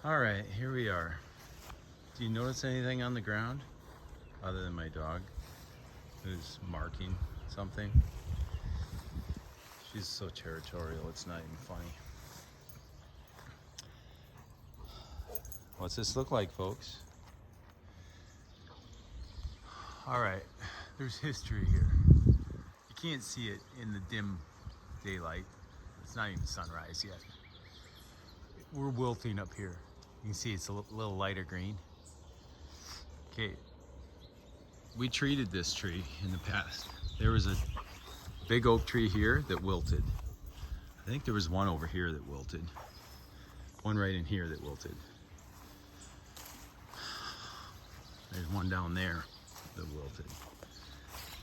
All right, here we are. Do you notice anything on the ground other than my dog who's marking something? She's so territorial, it's not even funny. What's this look like, folks? All right, there's history here. You can't see it in the dim daylight. It's not even sunrise yet. We're wilting up here. You can see it's a little lighter green. Okay, we treated this tree in the past. There was a big oak tree here that wilted. I think there was one over here that wilted. One right in here that wilted. There's one down there that wilted.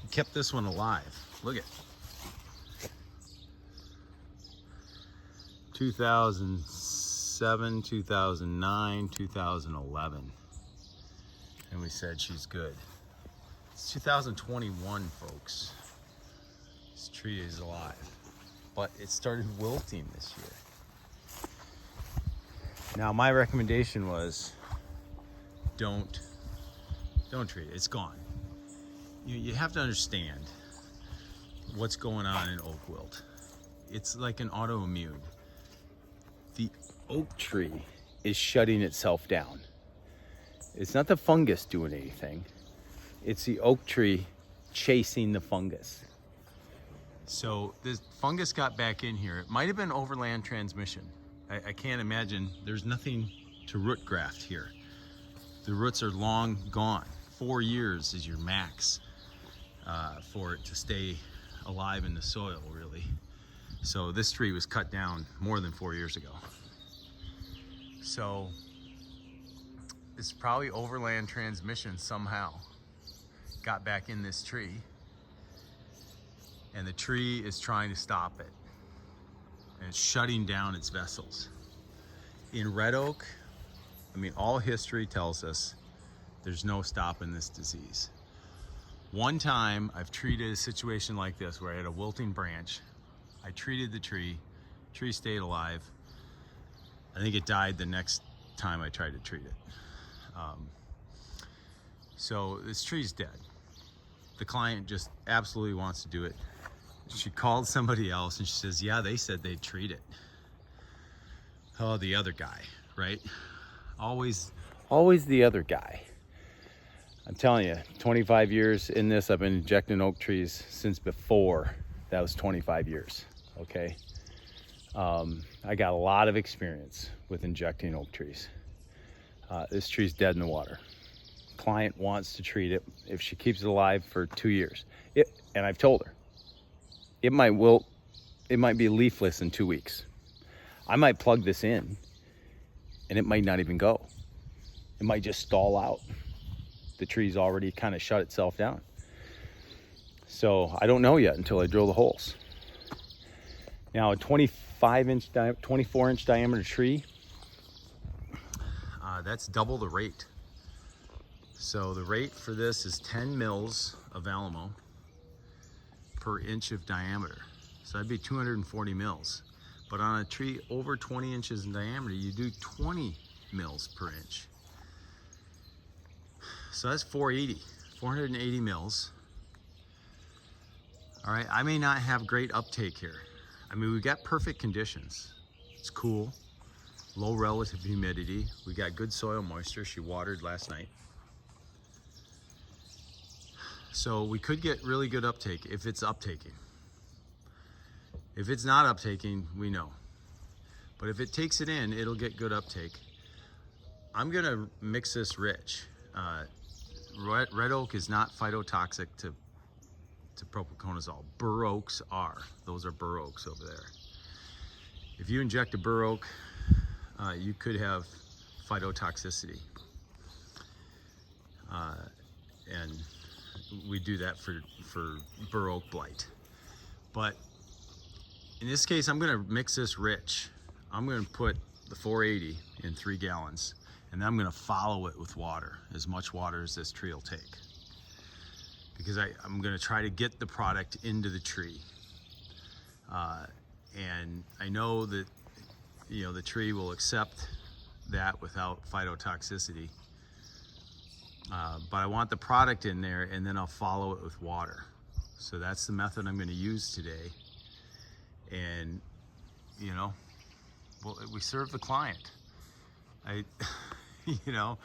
We kept this one alive. Look at 2007, 2009, 2011. And we said she's good. It's 2021, folks. This tree is alive. But it started wilting this year. Now my recommendation was don't treat it. It's gone. You have to understand what's going on in oak wilt. It's like an autoimmune. The oak tree is shutting itself down. It's not the fungus doing anything. It's the oak tree chasing the fungus. So this fungus got back in here. It might have been overland transmission. I can't imagine. There's nothing to root graft here. The roots are long gone. 4 years is your max for it to stay alive in the soil, really. So this tree was cut down more than 4 years ago. So it's probably overland transmission somehow got back in this tree, and the tree is trying to stop it, and it's shutting down its vessels. In red oak, I mean, all history tells us there's no stopping this disease. One time I've treated a situation like this where I had a wilting branch. I treated the tree stayed alive. I think it died the next time I tried to treat it. So this tree's dead. The client just absolutely wants to do it. She called somebody else and she says, yeah, they said they'd treat it. Oh, the other guy, right? Always the other guy. I'm telling you, 25 years in this, I've been injecting oak trees since before that was 25 years, okay? I got a lot of experience with injecting oak trees. This tree's dead in the water. Client wants to treat it if she keeps it alive for 2 years. And I've told her, it might wilt, it might be leafless in 2 weeks. I might plug this in and it might not even go. It might just stall out. The tree's already kind of shut itself down. So I don't know yet until I drill the holes. Now a 24-inch diameter tree, that's double the rate. So the rate for this is 10 mils of Alamo per inch of diameter. So that'd be 240 mils. But on a tree over 20 inches in diameter, you do 20 mils per inch. So that's 480 mils. All right, I may not have great uptake here. I mean, we got perfect conditions. It's cool, low relative humidity. We got good soil moisture. She watered last night. So we could get really good uptake if it's uptaking. If it's not uptaking, we know. But if it takes it in, it'll get good uptake. I'm gonna mix this rich. Red oak is not phytotoxic to propiconazole. Bur oaks are. Those are bur oaks over there. If you inject a bur oak, you could have phytotoxicity. And we do that for bur oak blight. But in this case, I'm gonna mix this rich. I'm gonna put the 480 in 3 gallons, and then I'm gonna follow it with water, as much water as this tree will take. Because I'm gonna try to get the product into the tree. And I know that, you know, the tree will accept that without phytotoxicity. But I want the product in there, and then I'll follow it with water. So that's the method I'm going to use today. And, you know, well, we serve the client. You know,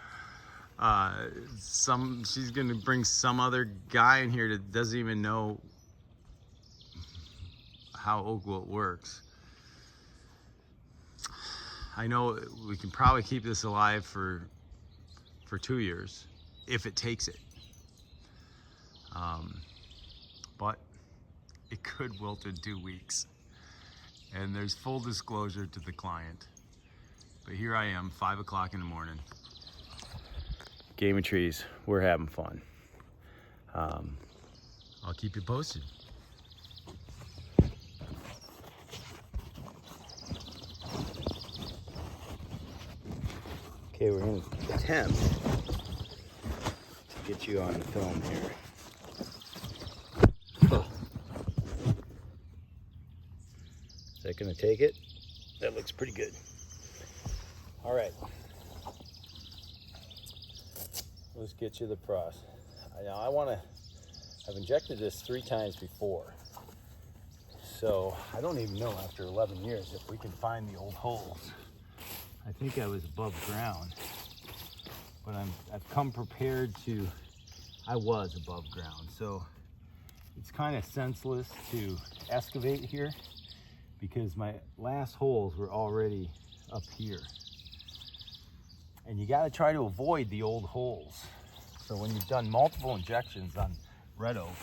she's going to bring some other guy in here that doesn't even know how oak wilt works. I know we can probably keep this alive for 2 years if it takes it. But it could wilt in 2 weeks. And there's full disclosure to the client. But here I am, 5 o'clock in the morning. Game of trees, we're having fun. I'll keep you posted. Okay, we're going to attempt to get you on the film here. Is that going to take it? That looks pretty good. All right. Let's get you the process. Now I've injected this 3 times before. So I don't even know after 11 years if we can find the old holes. I think I was above ground, but I've come prepared to, I was above ground. So it's kind of senseless to excavate here because my last holes were already up here. And you got to try to avoid the old holes. So when you've done multiple injections on Redoak,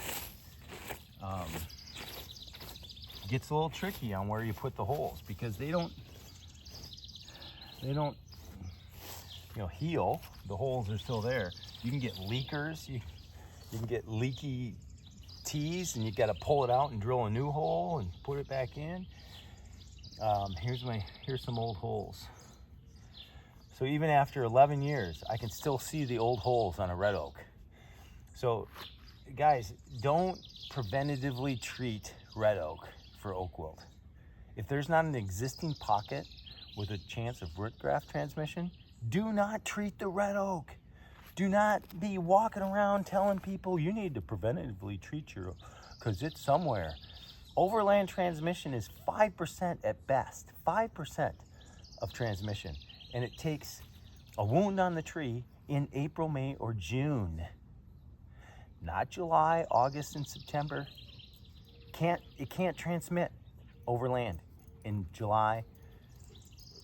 it gets a little tricky on where you put the holes because they don't heal. The holes are still there. You can get leakers, you can get leaky tees, and you got to pull it out and drill a new hole and put it back in. Here's some old holes. So even after 11 years, I can still see the old holes on a red oak. So guys, don't preventatively treat red oak for oak wilt. If there's not an existing pocket with a chance of root graft transmission, do not treat the red oak. Do not be walking around telling people you need to preventatively treat your oak because it's somewhere. Overland transmission is 5% at best, 5% of transmission. And it takes a wound on the tree in April, May, or June. Not July, August, and September. It can't transmit overland in July,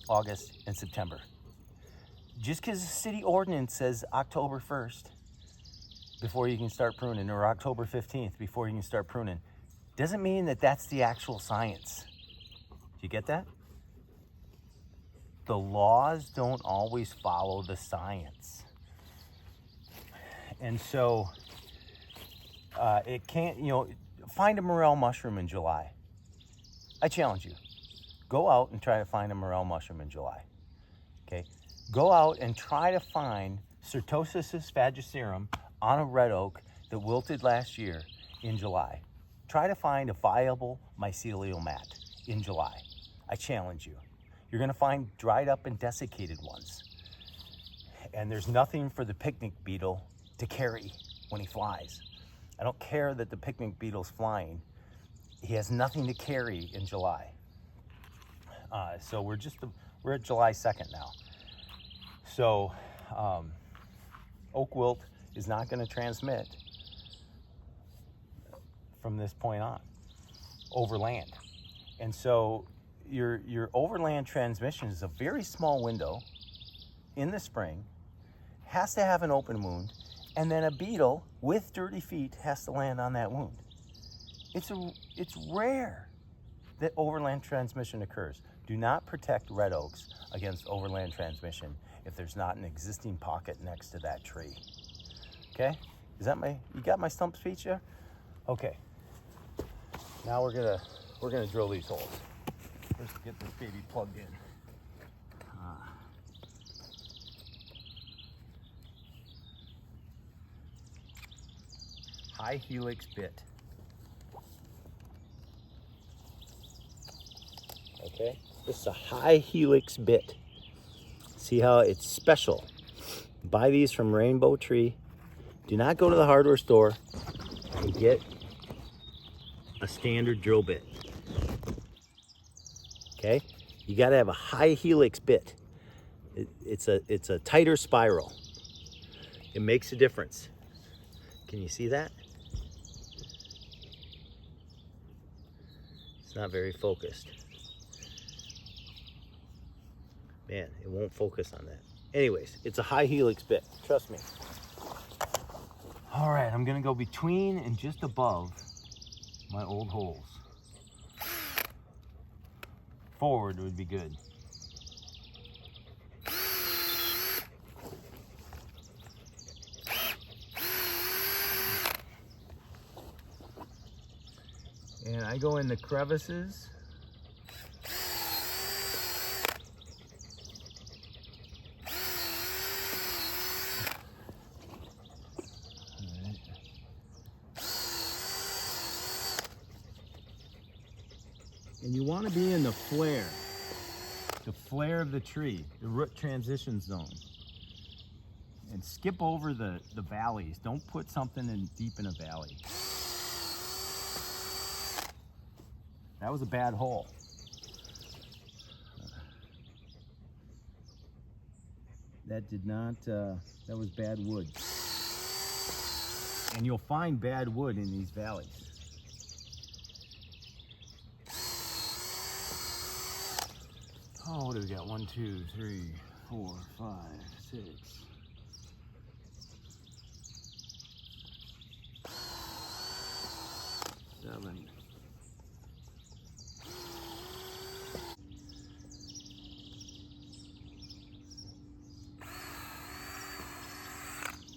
August, and September. Just because the city ordinance says October 1st before you can start pruning, or October 15th before you can start pruning, doesn't mean that that's the actual science. Do you get that? The laws don't always follow the science. And so it can't, find a morel mushroom in July. I challenge you. Go out and try to find a morel mushroom in July. Okay? Go out and try to find Certosis sphagicerum on a red oak that wilted last year in July. Try to find a viable mycelial mat in July. I challenge you. You're going to find dried up and desiccated ones. And there's nothing for the picnic beetle to carry when he flies. I don't care that the picnic beetle's flying. He has nothing to carry in July. So we're at July 2nd now. So oak wilt is not going to transmit from this point on over land. And so your overland transmission is a very small window in the spring, has to have an open wound, and then a beetle with dirty feet has to land on that wound. It's rare that overland transmission occurs. Do not protect red oaks against overland transmission if there's not an existing pocket next to that tree. Okay? You got my stump speech there? Okay. Now we're gonna drill these holes. Let's get this baby plugged in. High helix bit. Okay, this is a high helix bit. See how it's special. Buy these from Rainbow Tree. Do not go to the hardware store and get a standard drill bit. Okay? You got to have a high helix bit. It's a tighter spiral. It makes a difference. Can you see that? It's not very focused. Man, it won't focus on that. Anyways, it's a high helix bit, trust me. All right, I'm gonna go between and just above my old holes. Forward would be good. And I go in the crevices. And you want to be in the flare of the tree, the root transition zone. And skip over the valleys. Don't put something in deep in a valley. That was a bad hole. That did not, that was bad wood. And you'll find bad wood in these valleys. Oh, what do we got? 1, 2, 3, 4, 5, 6. 7.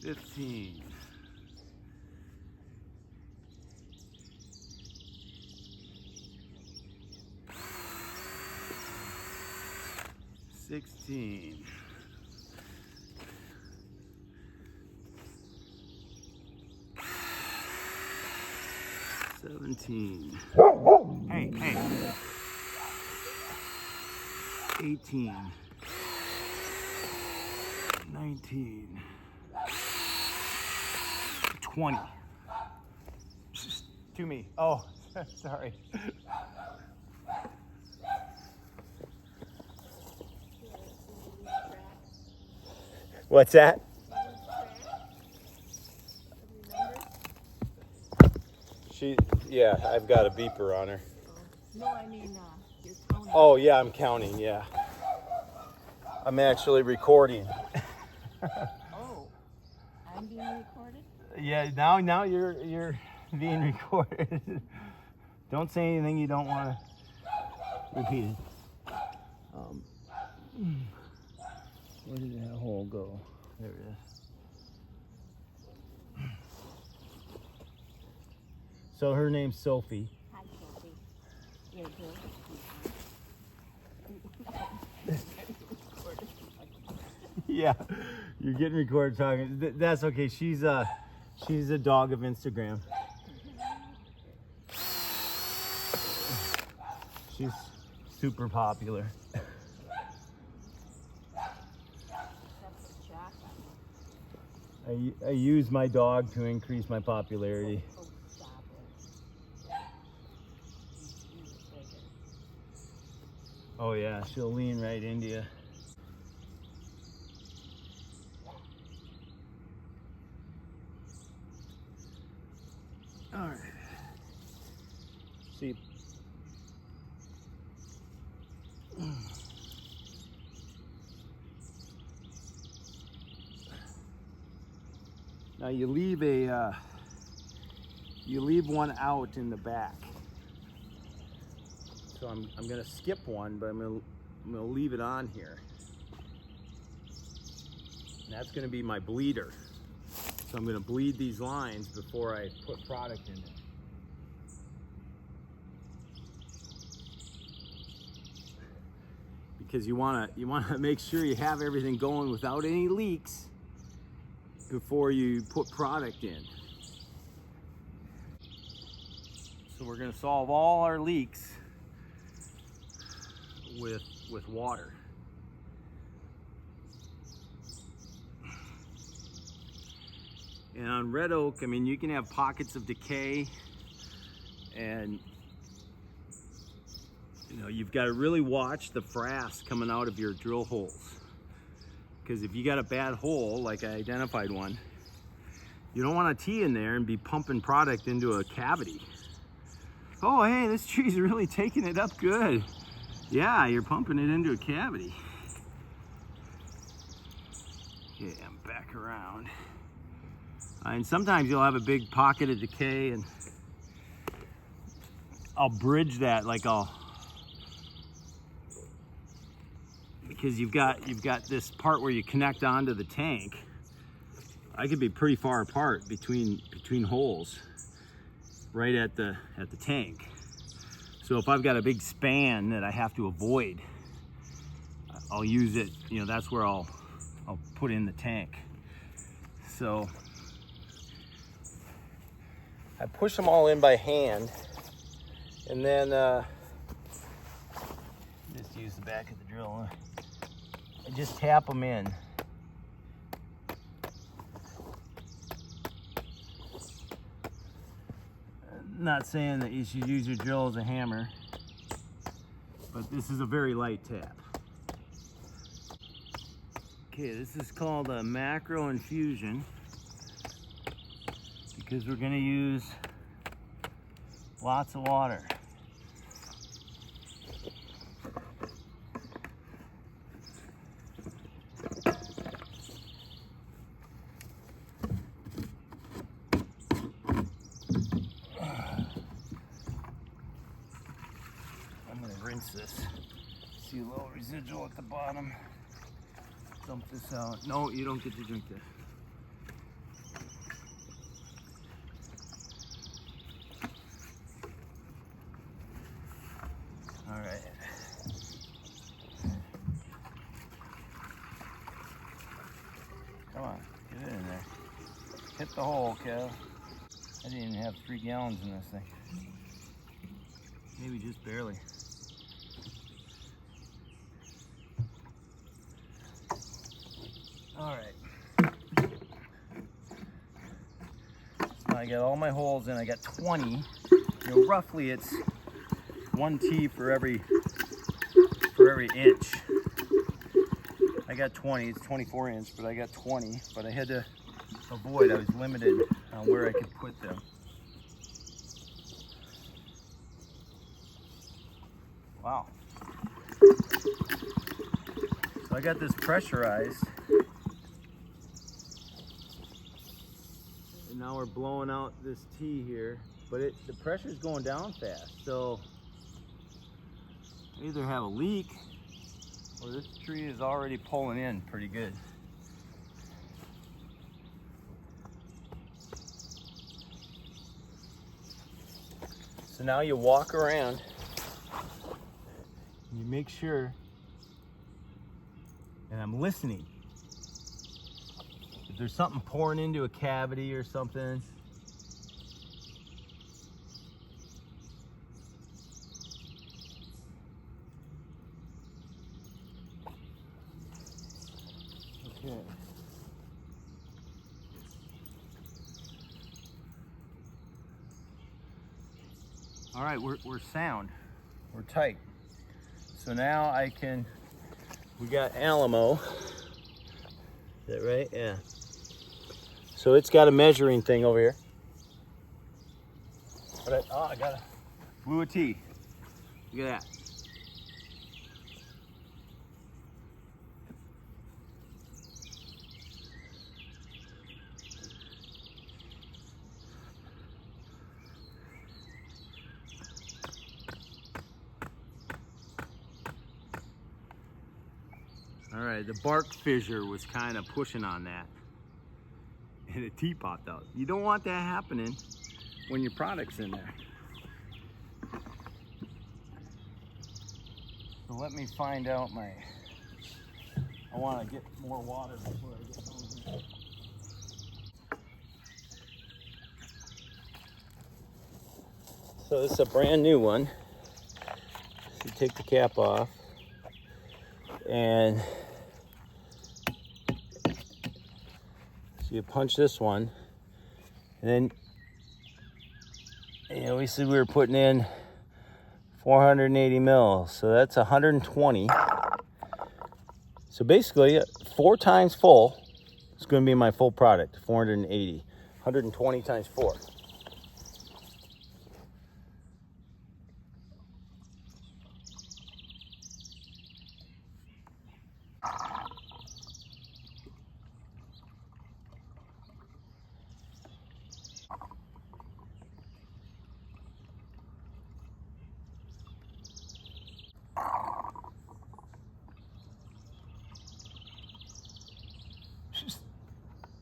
15. 16. 17. Hey. 18. 19. 20. To me. Oh, sorry. What's that? Yeah, I've got a beeper on her. No, I mean, you're counting. Oh, yeah, I'm counting, yeah. I'm actually recording. Oh, I'm being recorded? Yeah, now you're being recorded. Don't say anything you don't want to repeat it. Where did that hole go? There it is. So her name's Sophie. Hi, Sophie. You're good. Yeah, you're getting recorded talking. That's okay. She's a dog of Instagram. She's super popular. I use my dog to increase my popularity. Oh, stop it. Oh yeah, she'll lean right into you. All right. See. Now you leave one out in the back. So I'm gonna skip one, but I'm gonna leave it on here. And that's gonna be my bleeder. So I'm gonna bleed these lines before I put product in there. Because you wanna make sure you have everything going without any leaks before you put product in. So we're gonna solve all our leaks with water. And on red oak, I mean, you can have pockets of decay, and you know, you've got to really watch the frass coming out of your drill holes. Because if you got a bad hole, like I identified one, you don't want a tee in there and be pumping product into a cavity. Oh, hey, this tree's really taking it up good. Yeah, you're pumping it into a cavity. Okay, I'm back around. And sometimes you'll have a big pocket of decay, and I'll bridge that, like because you've got this part where you connect onto the tank. I could be pretty far apart between holes, right at the tank. So if I've got a big span that I have to avoid, I'll use it. You know, that's where I'll put in the tank. So I push them all in by hand, and then just use the back of the drill. I just tap them in. I'm not saying that you should use your drill as a hammer, but this is a very light tap. Okay, this is called a macro infusion because we're going to use lots of water. I'm going to rinse this. See a little residual at the bottom. Dump this out. No, you don't get to drink this. All right. Come on, get it in there. Hit the hole, Kev. I didn't even have 3 gallons in this thing. Maybe just barely. All right. Now I got all my holes in. I got 20. You know, roughly it's 1 tee for every inch. I got 20. It's 24 inch, but I got 20. But I had to avoid. I was limited on where I could put them. Wow. So I got this pressurized. And now we're blowing out this tee here, but the pressure's going down fast. So I either have a leak or this tree is already pulling in pretty good. So now you walk around. You make sure, and I'm listening. If there's something pouring into a cavity or something, okay. All right, we're sound, we're tight. So now we got Alamo. Is that right? Yeah. So it's got a measuring thing over here. But I got blew a tee. Look at that. All right, the bark fissure was kind of pushing on that, and a tee popped out. You don't want that happening when your product's in there. So let me find out I want to get more water before I get those in. So this is a brand new one. So you take the cap off, and so you punch this one, And then, you know, we said we were putting in 480 mils, so that's 120. So basically, 4 times full is going to be my full product, 480. 120 times 4.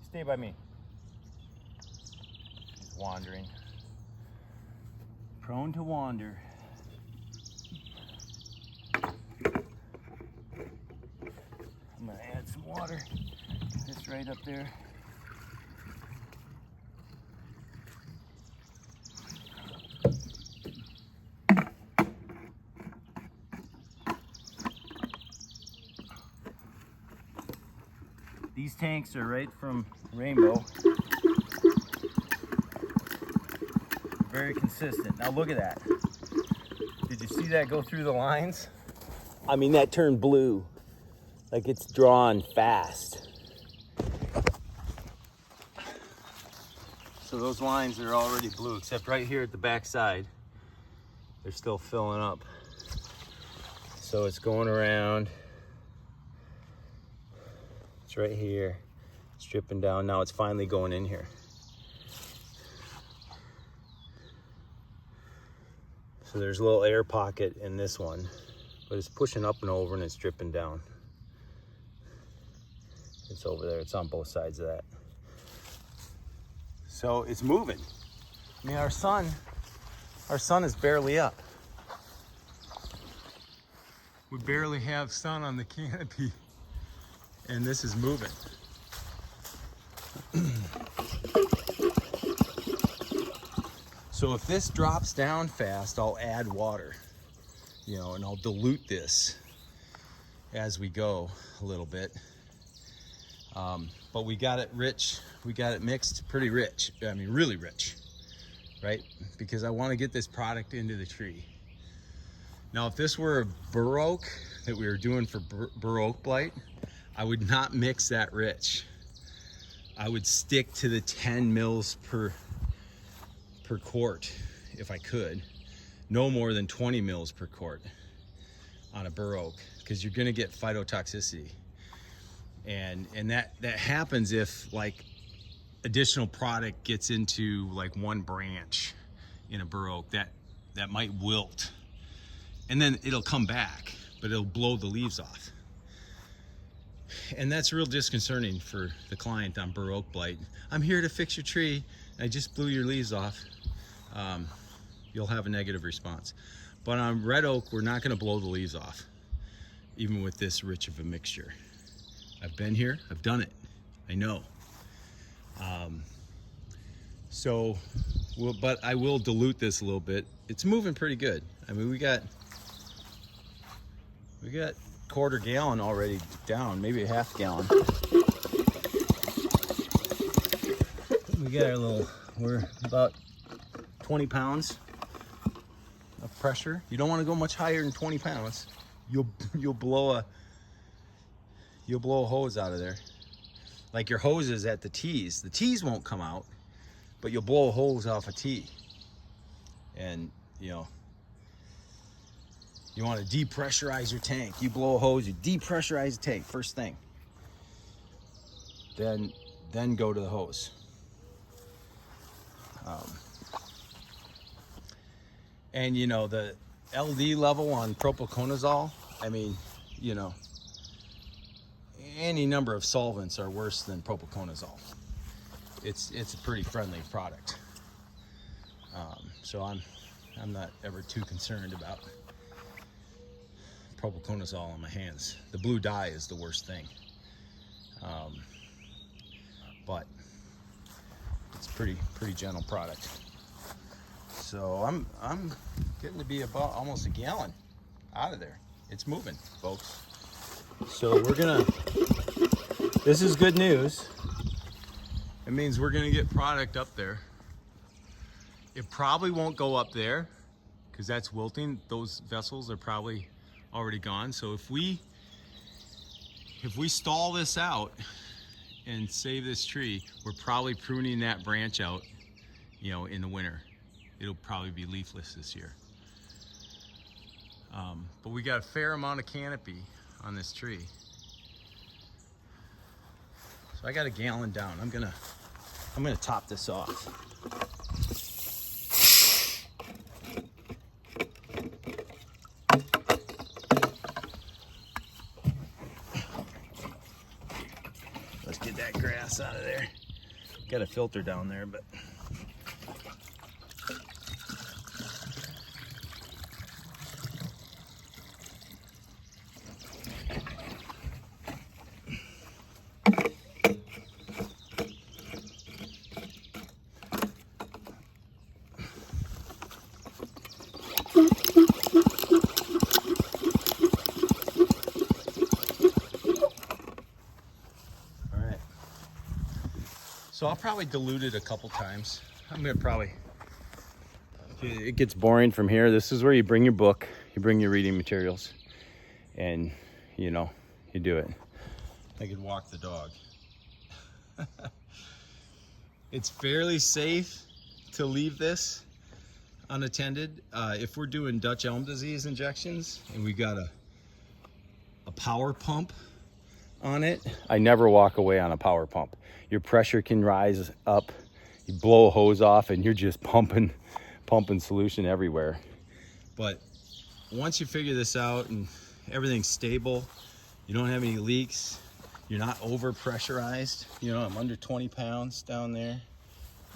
Stay by me. She's wandering. Prone to wander. I'm gonna add some water. Just right up there. These tanks are right from Rainbow. Very consistent. Now look at that. Did you see that go through the lines? I mean, that turned blue. Like it's drawn fast. So those lines are already blue, except right here at the back side, they're still filling up. So it's going around. It's right here. It's dripping down. Now it's finally going in here. So there's a little air pocket in this one, but it's pushing up and over and it's dripping down. It's over there. It's on both sides of that. So it's moving. I mean, our sun is barely up. We barely have sun on the canopy, and this is moving. So if this drops down fast, I'll add water, you know, and I'll dilute this as we go a little bit. But we got it rich, we got it mixed pretty rich. I mean, really rich, right? Because I want to get this product into the tree. Now, if this were a bur oak that we were doing for bur oak blight, I would not mix that rich. I would stick to the 10 mils per quart if I could. No more than 20 mils per quart on a bur oak, because you're gonna get phytotoxicity. And that happens if like additional product gets into like one branch in a bur oak that might wilt. And then it'll come back, but it'll blow the leaves off. And that's real disconcerting for the client on bur oak blight. I'm here to fix your tree. I just blew your leaves off. You'll have a negative response. But on red oak, we're not gonna blow the leaves off, even with this rich of a mixture. I've been here, I've done it, I know. But I will dilute this a little bit. It's moving pretty good. I mean, we got quarter gallon already down, maybe a half gallon. We got our little, we're about 20 pounds of pressure. You don't want to go much higher than 20 pounds. You'll blow a hose out of there. Like your hoses at the tees. The tees won't come out, but you'll blow a hose off a tee. And you know, you want to depressurize your tank. You blow a hose, you depressurize the tank first thing. Then go to the hose. And you know, the LD level on propiconazole, I mean, you know, any number of solvents are worse than propiconazole. It's a pretty friendly product. So I'm not ever too concerned about propiconazole on my hands. The blue dye is the worst thing. But it's pretty gentle product. So I'm getting to be about almost a gallon out of there. It's moving, folks. So this is good news. It means we're gonna get product up there It probably won't go up there because that's wilting. Those vessels are probably already gone. So if we stall this out and save this tree, we're probably pruning that branch out, you know, in the winter. It'll probably be leafless this year. But we got a fair amount of canopy on this tree. So I got a gallon down. I'm gonna top this off. Let's get that grass out of there. Got a filter down there, but so I'll probably dilute it a couple times. I'm gonna probably, it gets boring from here. This is where you bring your book, you bring your reading materials, and you know, you do it. I could walk the dog. It's fairly safe to leave this unattended. If we're doing Dutch elm disease injections and we got a power pump on it, I never walk away on a power pump. Your pressure can rise up, you blow a hose off and you're just pumping solution everywhere. But once you figure this out and everything's stable, you don't have any leaks, you're not over pressurized. You know, I'm under 20 pounds down there.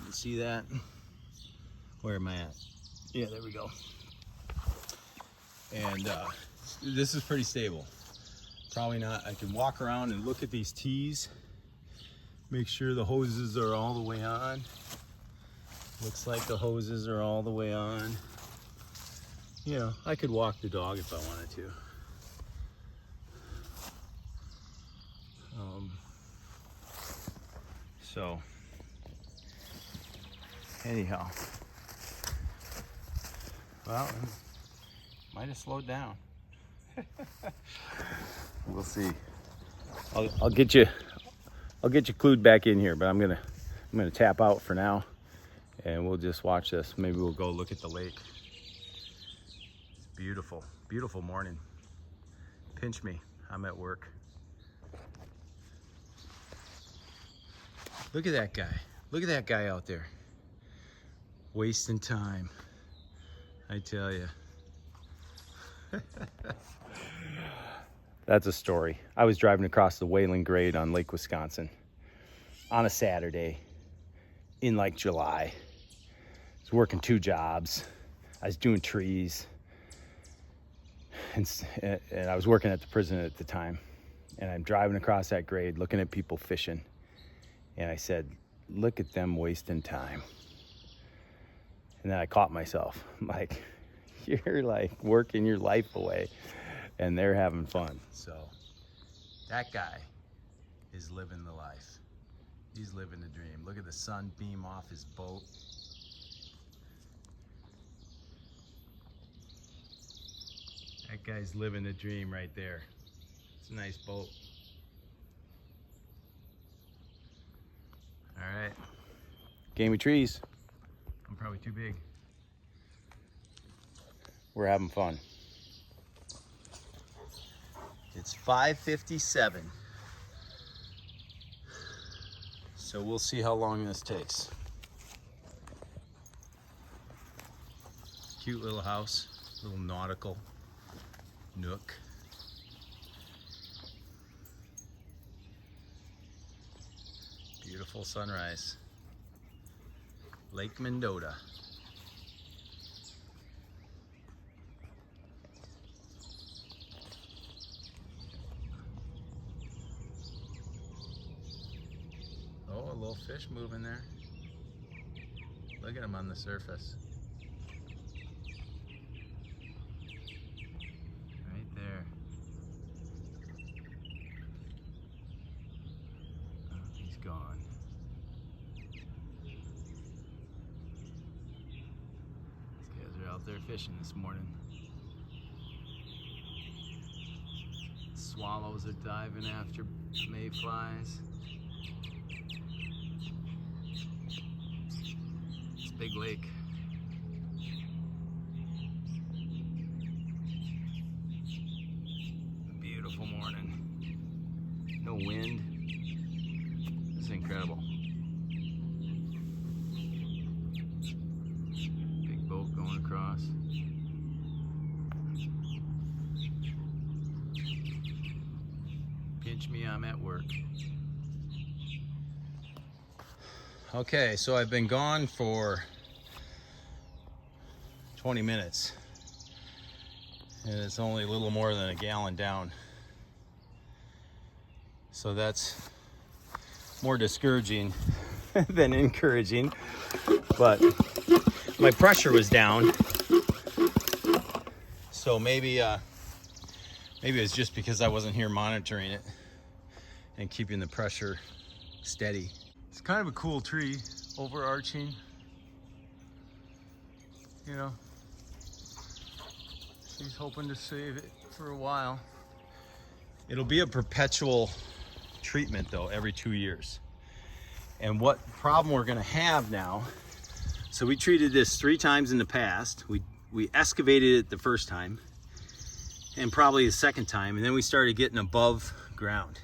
You see that? Where am I at? Yeah, there we go. And this is pretty stable. Probably not. I can walk around and look at these tees, make sure the hoses are all the way on. Looks like the hoses are all the way on. You know, I could walk the dog if I wanted to. So anyhow, well, might have slowed down. We'll see. I'll get you clued back in here, but I'm gonna tap out for now, and we'll just watch this. Maybe we'll go look at the lake. It's beautiful, beautiful morning. Pinch me. I'm at work. Look at that guy. Look at that guy out there. Wasting time. I tell you. That's a story. I was driving across the Wayland Grade on Lake Wisconsin on a Saturday in like July. I was working 2 jobs. I was doing trees. And I was working at the prison at the time. And I'm driving across that grade looking at people fishing. And I said, look at them wasting time. And then I caught myself. I'm like, you're like working your life away and they're having fun. So that guy is living the life. He's living the dream. Look at the sun beam off his boat. That guy's living the dream right there. It's a nice boat. All right. Gamey trees. I'm probably too big. We're having fun. It's 5:57. So we'll see how long this takes. Cute little house, little nautical nook. Beautiful sunrise. Lake Mendota. Oh, a little fish moving there. Look at him on the surface. Right there. Oh, he's gone. out there fishing this morning. Swallows are diving after mayflies. It's a big lake. Beautiful morning. No wind. This is incredible. Big boat going across. Pinch me, I'm at work. Okay, so I've been gone for 20 minutes. And it's only a little more than a gallon down. So that's more discouraging than encouraging. But my pressure was down. So maybe it's just because I wasn't here monitoring it and keeping the pressure steady. It's kind of a cool tree, overarching, you know. She's hoping to save it for a while. It'll be a perpetual treatment though, every 2 years. And what problem we're gonna have now, so we treated this 3 times in the past. We excavated it the first time and probably the second time, and then we started getting above ground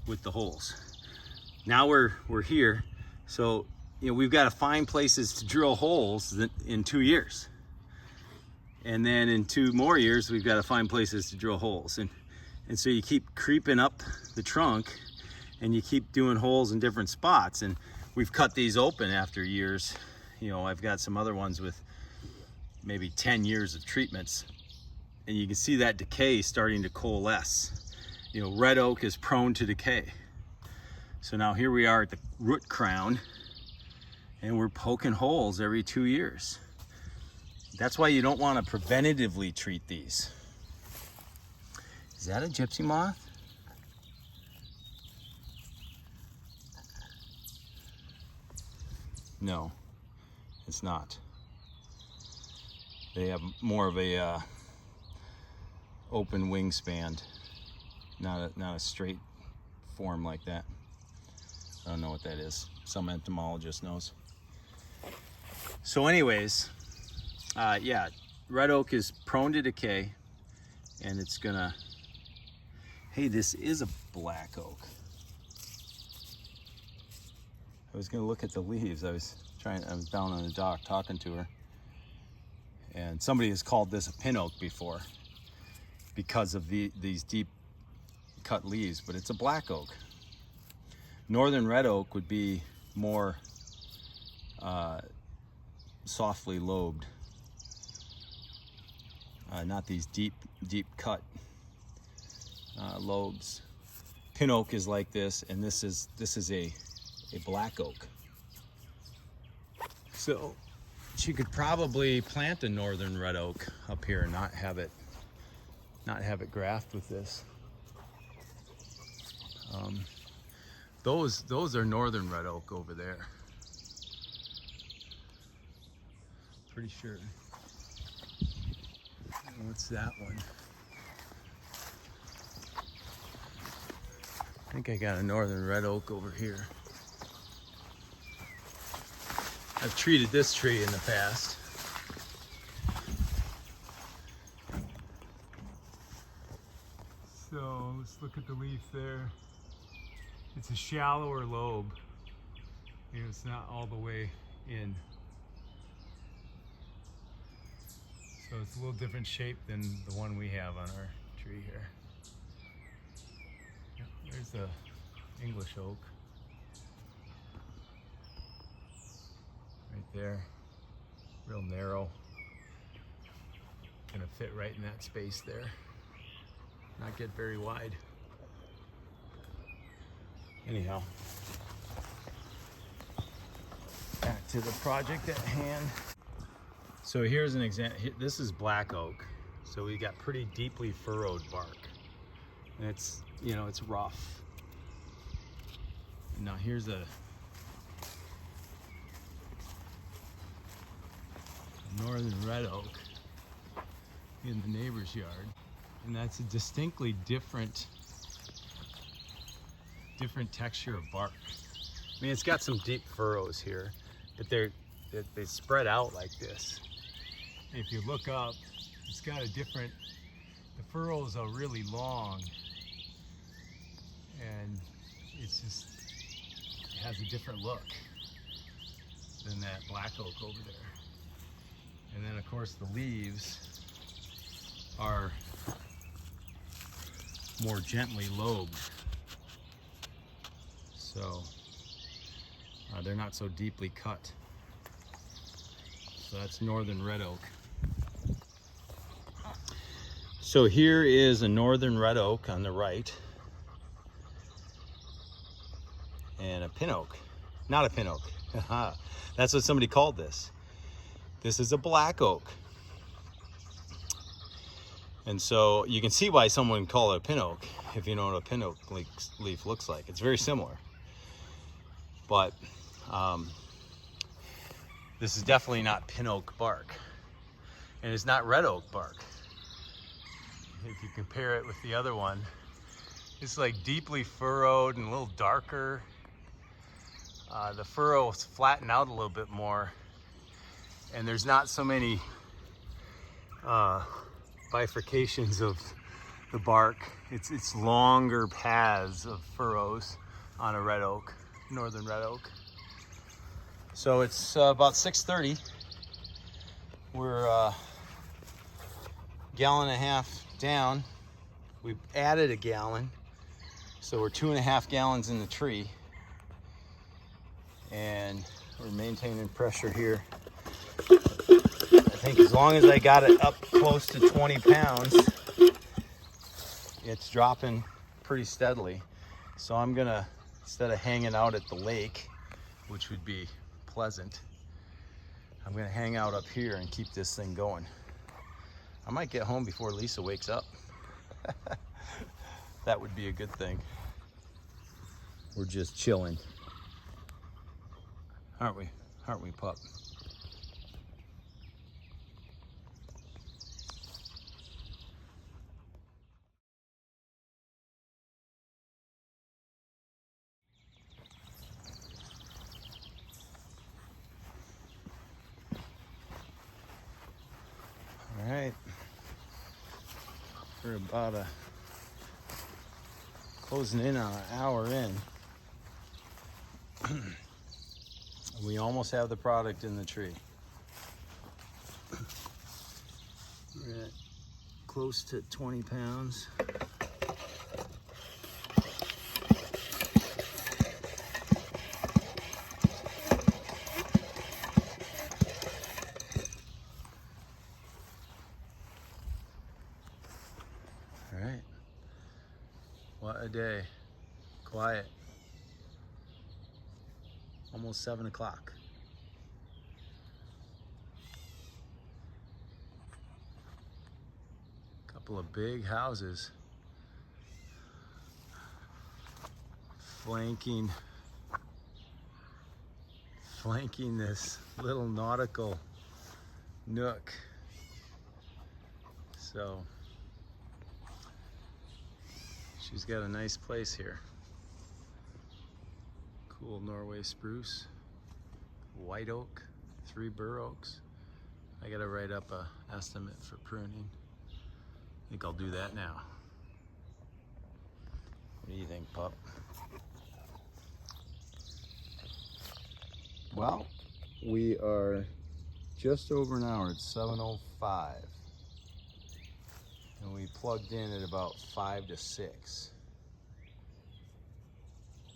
with the holes. Now we're here, so you know we've got to find places to drill holes in 2 years. And then in 2 more years, we've got to find places to drill holes. And so you keep creeping up the trunk and you keep doing holes in different spots. And we've cut these open after years. You know, I've got some other ones with maybe 10 years of treatments. And you can see that decay starting to coalesce. You know, red oak is prone to decay. So now here we are at the root crown and we're poking holes every 2 years. That's why you don't want to preventatively treat these. Is that a gypsy moth? No, it's not. They have more of a open wingspan, not a straight form like that. I don't know what that is. Some entomologist knows. So anyways, yeah, red oak is prone to decay, and it's gonna, hey, this is a black oak. I was gonna look at the leaves. I was down on the dock talking to her, and somebody has called this a pin oak before because of these deep cut leaves, but it's a black oak. Northern red oak would be more softly lobed. Not these deep cut lobes. Pin oak is like this, and this is a black oak. So she could probably plant a northern red oak up here and not have it graft with this. Those are northern red oak over there. Pretty sure. What's that one? I think I got a northern red oak over here. I've treated this tree in the past. So let's look at the leaf there. It's a shallower lobe. You know, it's not all the way in. So it's a little different shape than the one we have on our tree here. Yep, there's the English oak. Right there. Real narrow. Gonna fit right in that space there. Not get very wide. Anyhow, back to the project at hand. So here's an example. This is black oak. So we got pretty deeply furrowed bark. And it's, you know, it's rough. Now here's a northern red oak in the neighbor's yard, and that's a distinctly different texture of bark. I mean, it's got some deep furrows here, but they spread out like this. And if you look up, it's got a different, the furrows are really long, and it's just, it has a different look than that black oak over there. And then of course the leaves are more gently lobed, so they're not so deeply cut. So that's northern red oak. So here is a northern red oak on the right, and a pin oak. Not a pin oak. That's what somebody called this. This is a black oak. And so you can see why someone would call it a pin oak if you know what a pin oak leaf looks like. It's very similar. But this is definitely not pin oak bark. And it's not red oak bark. If you compare it with the other one, it's like deeply furrowed and a little darker. The furrows flatten out a little bit more, and there's not so many bifurcations of the bark. It's longer paths of furrows on a red oak, northern red oak. So it's about 6:30. We're a gallon and a half down. We've added a gallon, so we're 2.5 gallons in the tree, and we're maintaining pressure here. I think as long as I got it up close to 20 pounds, it's dropping pretty steadily. So I'm gonna, instead of hanging out at the lake, which would be pleasant, I'm gonna hang out up here and keep this thing going. I might get home before Lisa wakes up. That would be a good thing. We're just chilling. Aren't we? Aren't we, pup? All right. We're about closing in on an hour in. We almost have the product in the tree. We're at close to 20 pounds. All right. What a day. Quiet. Almost 7 o'clock. Couple of big houses flanking this little nautical nook. So she's got a nice place here. Cool Norway spruce, white oak, 3 bur oaks. I gotta write up a estimate for pruning. I think I'll do that now. What do you think, pup? Well, we are just over an hour. It's 7:05. And we plugged in at about 5 to 6.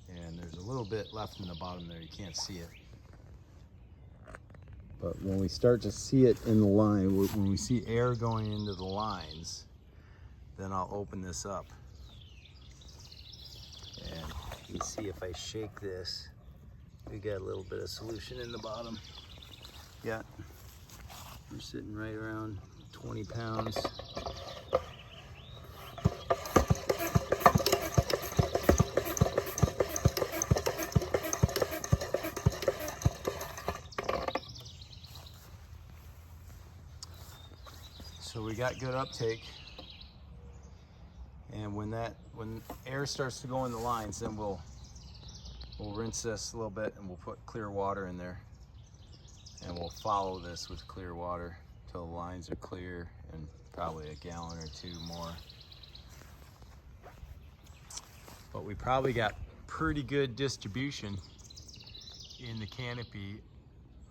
And there's a little bit left in the bottom there. You can't see it. But when we start to see it in the line, when we see air going into the lines, then I'll open this up. And you see if I shake this, we got a little bit of solution in the bottom. Yeah, we're sitting right around 20 pounds. got good uptake. And when air starts to go in the lines, then we'll rinse this a little bit and we'll put clear water in there. And we'll follow this with clear water till the lines are clear, and probably a gallon or two more. But we probably got pretty good distribution in the canopy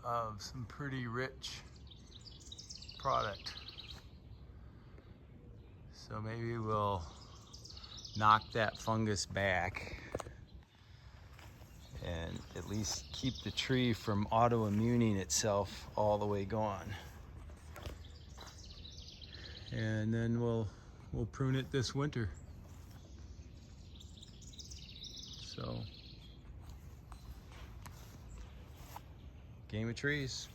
of some pretty rich product. So maybe we'll knock that fungus back and at least keep the tree from autoimmuning itself all the way gone. And then we'll prune it this winter. So, game of trees.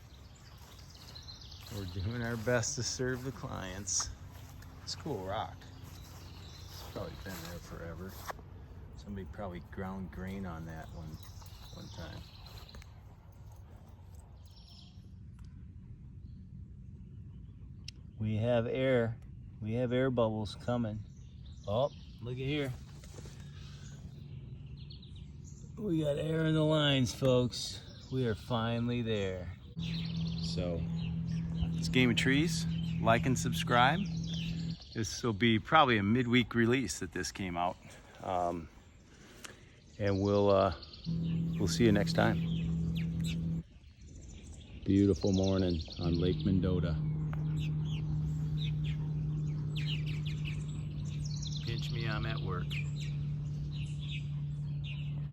We're doing our best to serve the clients. It's a cool rock. It's probably been there forever. Somebody probably ground grain on that one time. We have air. We have air bubbles coming. Oh, look at here. We got air in the lines, folks. We are finally there. So, it's Game of Trees. Like and subscribe. This will be probably a midweek release that this came out. And we'll see you next time. Beautiful morning on Lake Mendota. Pinch me, I'm at work.